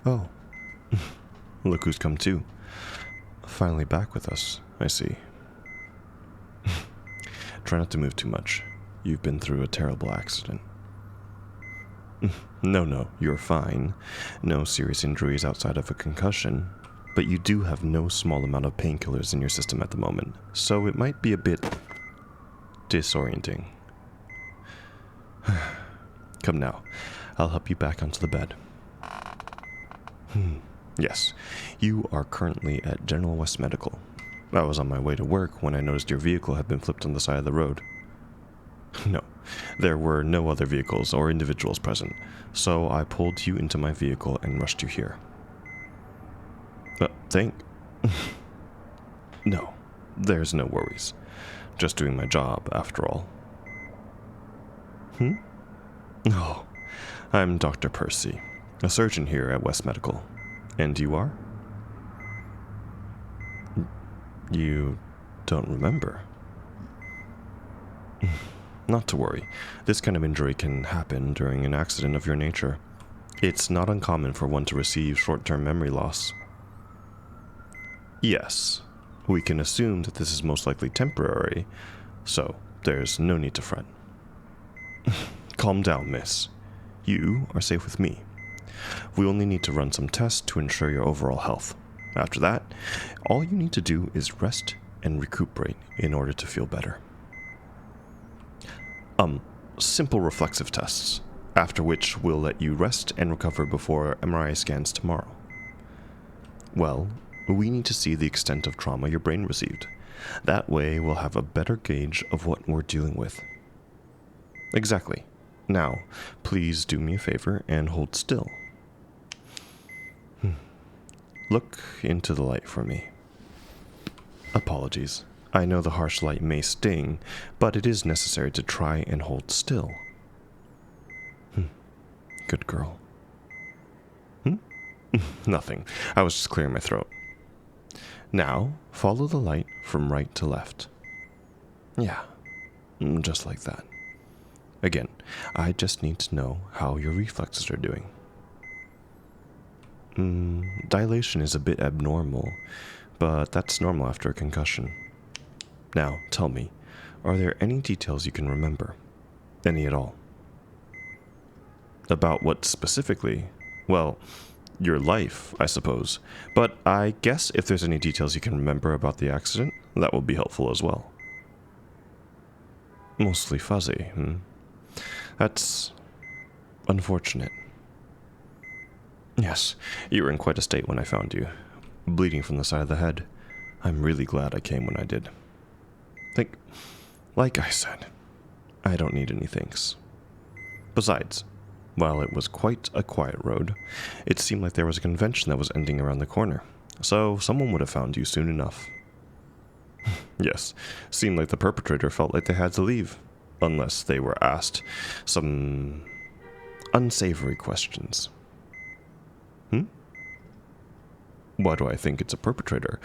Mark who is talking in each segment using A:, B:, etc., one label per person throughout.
A: Oh, look who's come too. Finally back with us, I see. Try not to move too much. You've been through a terrible accident. No, you're fine. No serious injuries outside of a concussion. But you do have no small amount of painkillers in your system at the moment, so it might be a bit disorienting. Come now, I'll help you back onto the bed. Yes, you are currently at General West Medical. I was on my way to work when I noticed your vehicle had been flipped on the side of the road. No, there were no other vehicles or individuals present, so I pulled you into my vehicle and rushed you here. No, there's no worries. Just doing my job, after all. Oh, I'm Dr. Percy, a surgeon here at West Medical. And you are? You don't remember? Not to worry. This kind of injury can happen during an accident of your nature. It's not uncommon for one to receive short-term memory loss. Yes, we can assume that this is most likely temporary, so there's no need to fret. Calm down, miss. You are safe with me. We only need to run some tests to ensure your overall health. After that, all you need to do is rest and recuperate in order to feel better. Simple reflexive tests, after which we'll let you rest and recover before MRI scans tomorrow. Well, we need to see the extent of trauma your brain received. That way, we'll have a better gauge of what we're dealing with. Exactly. Now, please do me a favor and hold still. Look into the light for me. Apologies. I know the harsh light may sting, but it is necessary to try and hold still. Good girl. Nothing. I was just clearing my throat. Now, follow the light from right to left. Yeah, just like that. Again, I just need to know how your reflexes are doing. Dilation is a bit abnormal, but that's normal after a concussion. Now, tell me, are there any details you can remember? Any at all? About what specifically? Well, your life, I suppose. But I guess if there's any details you can remember about the accident, that will be helpful as well. Mostly fuzzy, That's unfortunate. Yes, you were in quite a state when I found you, bleeding from the side of the head. I'm really glad I came when I did. Like I said, I don't need any thanks. Besides, while it was quite a quiet road, it seemed like there was a convention that was ending around the corner, so someone would have found you soon enough. Yes, seemed like the perpetrator felt like they had to leave, unless they were asked some unsavory questions. Why do I think it's a perpetrator?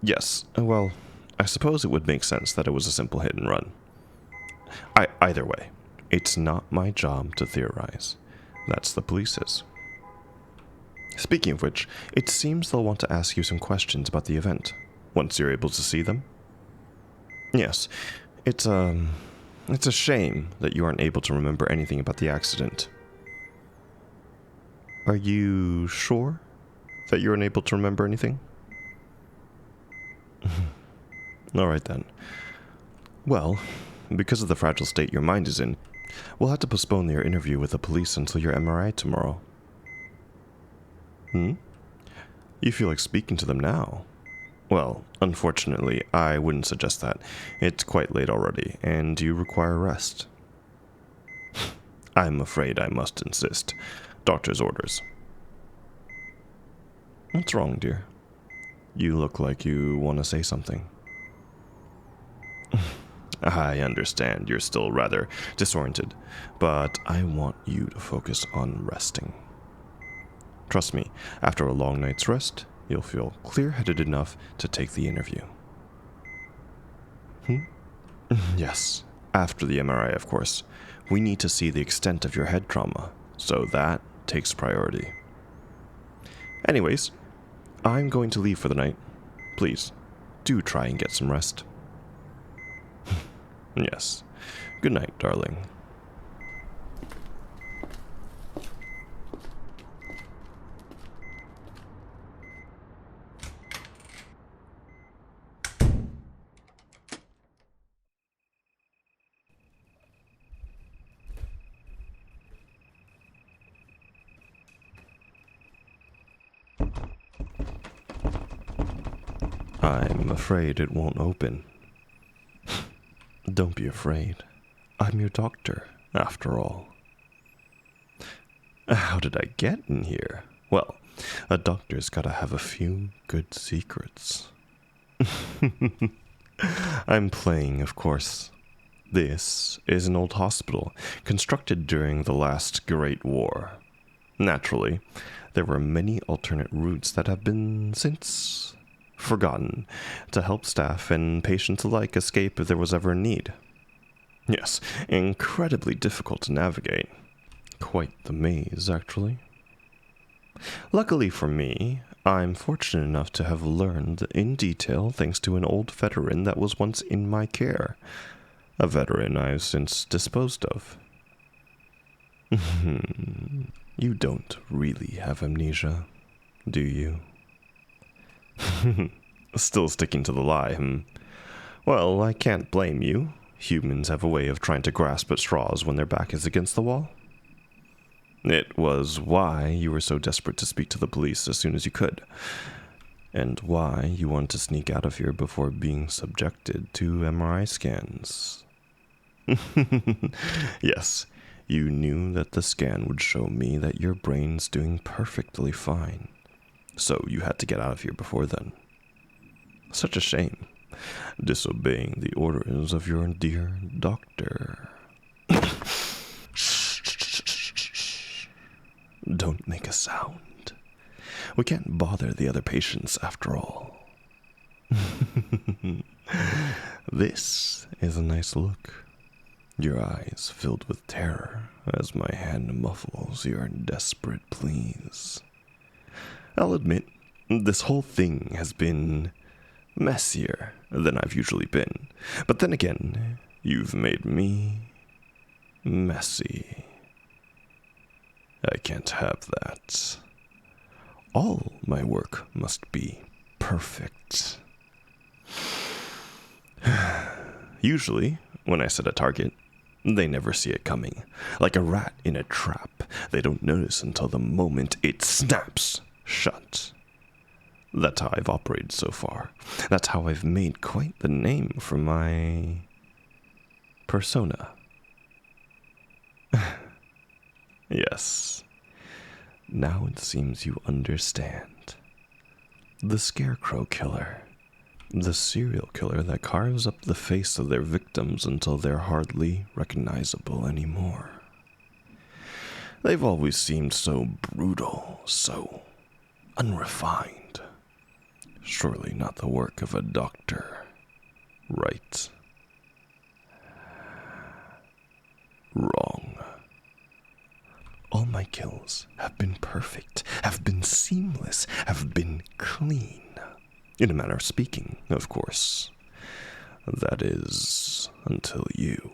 A: Yes, well, I suppose it would make sense that it was a simple hit and run. Either way, it's not my job to theorize. That's the police's. Speaking of which, it seems they'll want to ask you some questions about the event, once you're able to see them. Yes, it's a shame that you aren't able to remember anything about the accident. Are you sure that you're unable to remember anything? Alright then. Well, because of the fragile state your mind is in, we'll have to postpone your interview with the police until your MRI tomorrow. You feel like speaking to them now? Well, unfortunately, I wouldn't suggest that. It's quite late already, and you require rest. I'm afraid I must insist. Doctor's orders. What's wrong, dear? You look like you want to say something. I understand you're still rather disoriented, but I want you to focus on resting. Trust me, after a long night's rest, you'll feel clear-headed enough to take the interview. Yes, after the MRI, of course. We need to see the extent of your head trauma, so that takes priority. Anyways, I'm going to leave for the night. Please, do try and get some rest. Yes. Good night, darling. I'm afraid it won't open. Don't be afraid. I'm your doctor, after all. How did I get in here? Well, a doctor's gotta have a few good secrets. I'm playing, of course. This is an old hospital, constructed during the last Great War. Naturally, there were many alternate routes that have been since forgotten to help staff and patients alike escape if there was ever a need. Yes, incredibly difficult to navigate. Quite the maze, actually. Luckily for me, I'm fortunate enough to have learned in detail thanks to an old veteran that was once in my care. A veteran I've since disposed of. You don't really have amnesia, do you? Still sticking to the lie, Well, I can't blame you. Humans have a way of trying to grasp at straws when their back is against the wall. It was why you were so desperate to speak to the police as soon as you could, and why you wanted to sneak out of here before being subjected to MRI scans. Yes, you knew that the scan would show me that your brain's doing perfectly fine, so you had to get out of here before then. Such a shame, disobeying the orders of your dear doctor. Shh. Don't make a sound. We can't bother the other patients after all. This is a nice look. Your eyes filled with terror as my hand muffles your desperate pleas. I'll admit, this whole thing has been messier than I've usually been. But then again, you've made me messy. I can't have that. All my work must be perfect. Usually, when I set a target, they never see it coming. Like a rat in a trap, they don't notice until the moment it snaps shut. That's how I've operated so far. That's how I've made quite the name for my persona. Yes. Now it seems you understand. The Scarecrow Killer. The serial killer that carves up the face of their victims until they're hardly recognizable anymore. They've always seemed so brutal, so unrefined. Surely not the work of a doctor, right? Wrong. All my kills have been perfect, have been seamless, have been clean. In a manner of speaking, of course. That is, until you.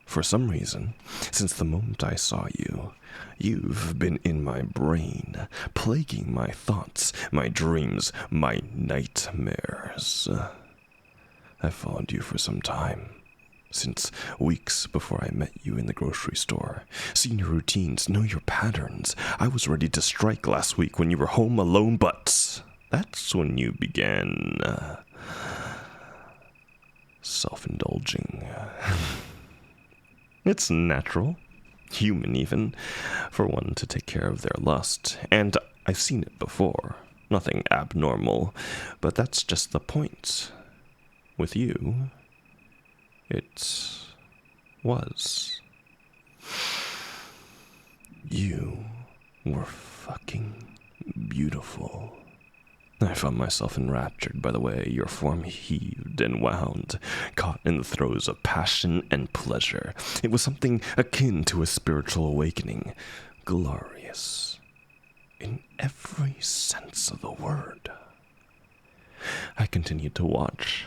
A: For some reason, since the moment I saw you, you've been in my brain, plaguing my thoughts, my dreams, my nightmares. I've followed you for some time. Since weeks before I met you in the grocery store. Seen your routines, know your patterns. I was ready to strike last week when you were home alone, but that's when you began self-indulging. It's natural, human even, for one to take care of their lust, and I've seen it before. Nothing abnormal, but that's just the point. With you, it was. You were fucking beautiful. I found myself enraptured by the way your form heaved and wound, caught in the throes of passion and pleasure. It was something akin to a spiritual awakening. Glorious. in every sense of the word. I continued to watch,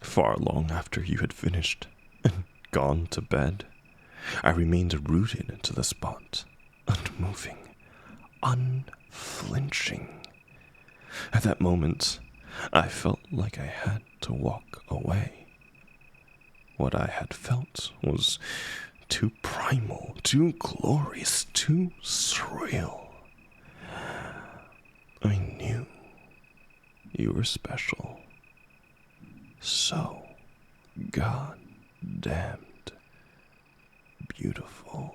A: far long after you had finished and gone to bed. I remained rooted to the spot, unmoving, unflinching. At that moment, I felt like I had to walk away. What I had felt was too primal, too glorious, too surreal. I knew you were special. So goddamned beautiful.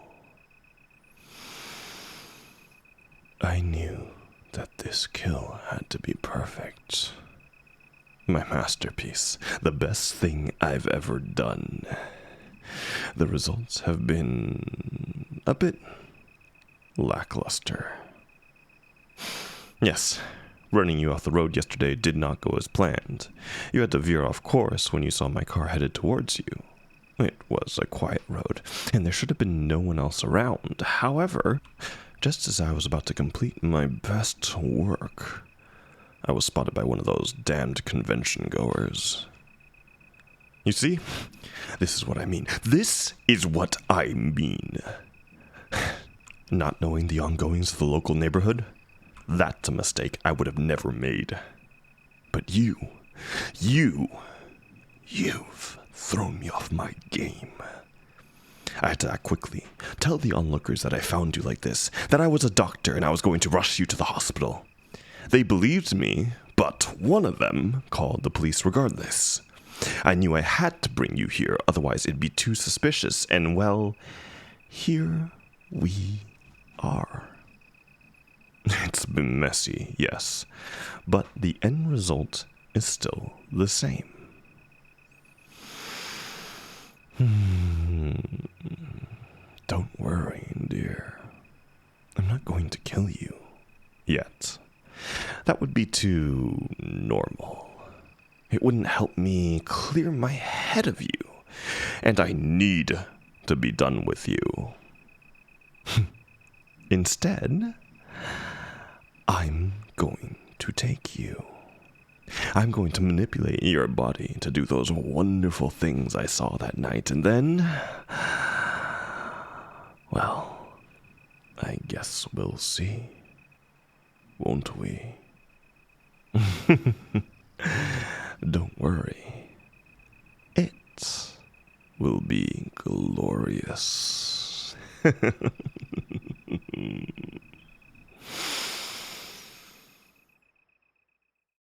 A: I knew that this kill had to be perfect. My masterpiece, the best thing I've ever done. The results have been a bit lackluster. Yes, running you off the road yesterday did not go as planned. You had to veer off course when you saw my car headed towards you. It was a quiet road, and there should have been no one else around. However, just as I was about to complete my best work, I was spotted by one of those damned convention goers. You see? This is what I mean. This is what I mean. Not knowing the ongoings of the local neighborhood, that's a mistake I would have never made. But you've thrown me off my game. I had to act quickly, tell the onlookers that I found you like this, that I was a doctor and I was going to rush you to the hospital. They believed me, but one of them called the police regardless. I knew I had to bring you here, otherwise it'd be too suspicious, and well, here we are. It's been messy, yes, but the end result is still the same. Don't worry, dear. I'm not going to kill you. Yet. That would be too normal. It wouldn't help me clear my head of you. And I need to be done with you. Instead, I'm going to take you. I'm going to manipulate your body to do those wonderful things I saw that night, and then, well, I guess we'll see, won't we? Don't worry. It will be glorious.